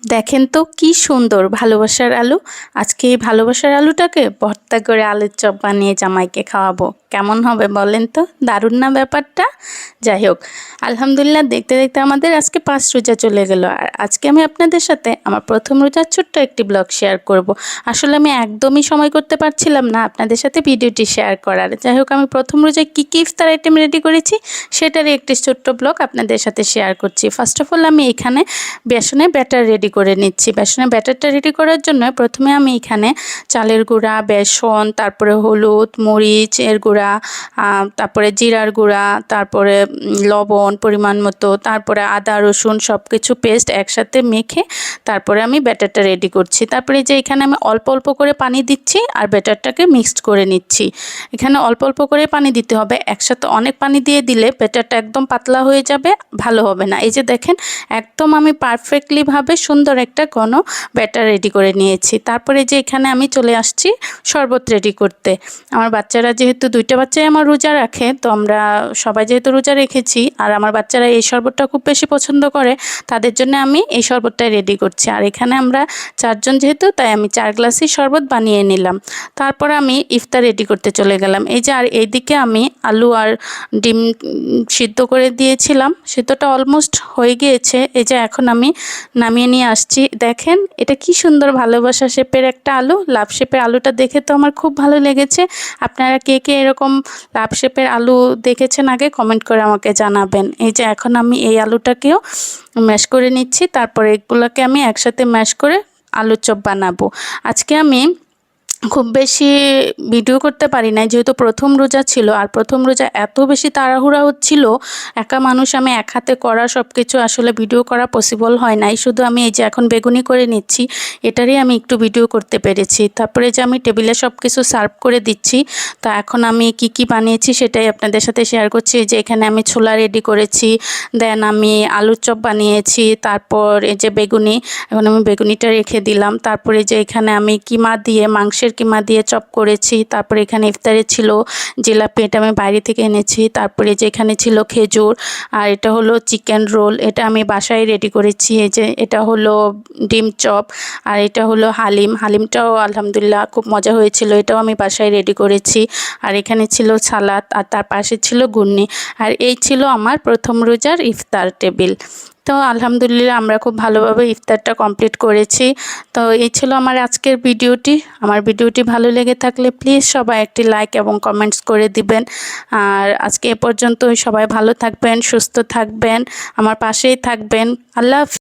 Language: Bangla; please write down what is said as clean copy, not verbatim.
দেখেন তো কি সুন্দর ভালোবাসার আলু। আজকে এই ভালোবাসার আলুটাকে ভর্তা করে আলুর চপ বানিয়ে জামাইকে খাওয়াবো। কেমন হবে বলেন তো? দারুণ না ব্যাপারটা? যাই হোক, আলহামদুলিল্লাহ দেখতে দেখতে আমাদের আজকে 5 রোজা চলে গেল। আর আজকে আমি আপনাদের সাথে আমার প্রথম রোজার ছোট্ট একটি ব্লগ শেয়ার করব। আসলে আমি একদমই সময় করতে পারছিলাম না আপনাদের সাথে ভিডিওটি শেয়ার করার। যাই হোক, আমি প্রথম রোজায় কী কী ইফতার আইটেম রেডি করেছি সেটারই একটি ছোট্ট ব্লগ আপনাদের সাথে শেয়ার করছি। ফার্স্ট অফ অল আমি এখানে বেসনের ব্যাটার রেডি করে নিচ্ছি। বেসনের ব্যাটারটা রেডি করার জন্য প্রথমে আমি এখানে চালের গুঁড়া, বেসন, তারপরে হলুদ, মরিচ এর গুঁড়া, তারপরে জিরার গুঁড়া, তারপরে লবণ পরিমাণ মতো, তারপরে আদা রসুন সব কিছু পেস্ট একসাথে মেখে তারপরে আমি ব্যাটারটা রেডি করছি। তারপরে যে এখানে আমি অল্প অল্প করে পানি দিচ্ছি আর ব্যাটারটাকে মিক্সড করে নিচ্ছি। এখানে অল্প অল্প করে পানি দিতে হবে, একসাথে অনেক পানি দিয়ে দিলে ব্যাটারটা একদম পাতলা হয়ে যাবে, ভালো হবে না। এই যে দেখেন একদম আমি পারফেক্টলিভাবে সুন্দর একটা ঘন ব্যাটার রেডি করে নিয়েছি। তারপরে যে এখানে আমি চলে আসছি শরবত রেডি করতে। আমার বাচ্চারা যেহেতু 2টা বাচ্চাই আমার রোজা রাখে, তো আমরা সবাই যেহেতু রোজা রেখেছি আর আমার বাচ্চারা এই শরবতটা খুব বেশি পছন্দ করে, তাদের জন্য আমি এই শরবতটাই রেডি করছি। আর এখানে আমরা 4 জন যেহেতু, তাই আমি 4 গ্লাসই শরবত বানিয়ে নিলাম। তারপর আমি ইফতার রেডি করতে চলে গেলাম। এই যে আর এইদিকে আমি আলু আর ডিম সিদ্ধ করে দিয়েছিলাম, সিদ্ধটা অলমোস্ট হয়ে গিয়েছে। এই যে এখন আমি নামিয়ে নিয়ে আসছি। দেখেন এটা কি সুন্দর ভালোবাসা শেপের একটা আলু। লাভ শেপের আলুটা দেখে তো আমার খুব ভালো লেগেছে। আপনারা কে কে এরকম লাভ শেপের আলু দেখেছেন আগে কমেন্ট করে আমাকে জানাবেন। এই যে এখন আমি এই আলুটাকেও ম্যাশ করে নিচ্ছি, তারপরে এগুলোকে আমি একসাথে ম্যাশ করে আলুর চপ বানাবো। আজকে আমি খুব বেশি ভিডিও করতে পারি নাই, যেহেতু প্রথম রোজা ছিল। আর প্রথম রোজা এত বেশি তাড়াহুড়া হচ্ছিল, একা মানুষ আমি এক হাতে করা সব কিছু আসলে ভিডিও করা পসিবল হয় নাই। শুধু আমি এই যে এখন বেগুনি করে নিচ্ছি, এটারই আমি একটু ভিডিও করতে পেরেছি। তারপরে যে আমি টেবিলে সব কিছু সার্ভ করে দিচ্ছি। তা এখন আমি কি কি বানিয়েছি সেটাই আপনাদের সাথে শেয়ার করছি। যে এখানে আমি ছোলা রেডি করেছি, দেন আমি আলুর চপ বানিয়েছি, তারপর এই যে বেগুনি, এখন আমি বেগুনিটা রেখে দিলাম। তারপরে যে এখানে আমি কিমা দিয়ে, মাংসের কিমা দিয়ে চপ করেছি। তারপরে এখানে ইফতারে ছিল জিলাপি, এটা আমি বাইরে থেকে এনেছি। তারপরে যে এখানে ছিল খেজুর, আর এটা হলো চিকেন রোল, এটা আমি বাসায় রেডি করেছি। এই যে এটা হলো ডিম চপ, আর এটা হলো হালিম। হালিমটাও আলহামদুলিল্লাহ খুব মজা হয়েছিল, এটাও আমি বাসায় রেডি করেছি। আর এখানে ছিল সালাদ, আর তার পাশে ছিল ঘুগনি। আর এই ছিল আমার প্রথম রোজার ইফতার টেবিল। তো আলহামদুলিল্লাহ আমরা খুব ভালোভাবে ইফতারটা কমপ্লিট করেছি। তো এই ছিল আমার আজকের ভিডিওটি। আমার ভিডিওটি ভালো লেগে থাকলে প্লিজ সবাই একটি লাইক এবং কমেন্টস করে দিবেন। আর আজকে এ পর্যন্তই। সবাই ভালো থাকবেন, সুস্থ থাকবেন, আমার পাশেই থাকবেন। আল্লাহ হাফেজ।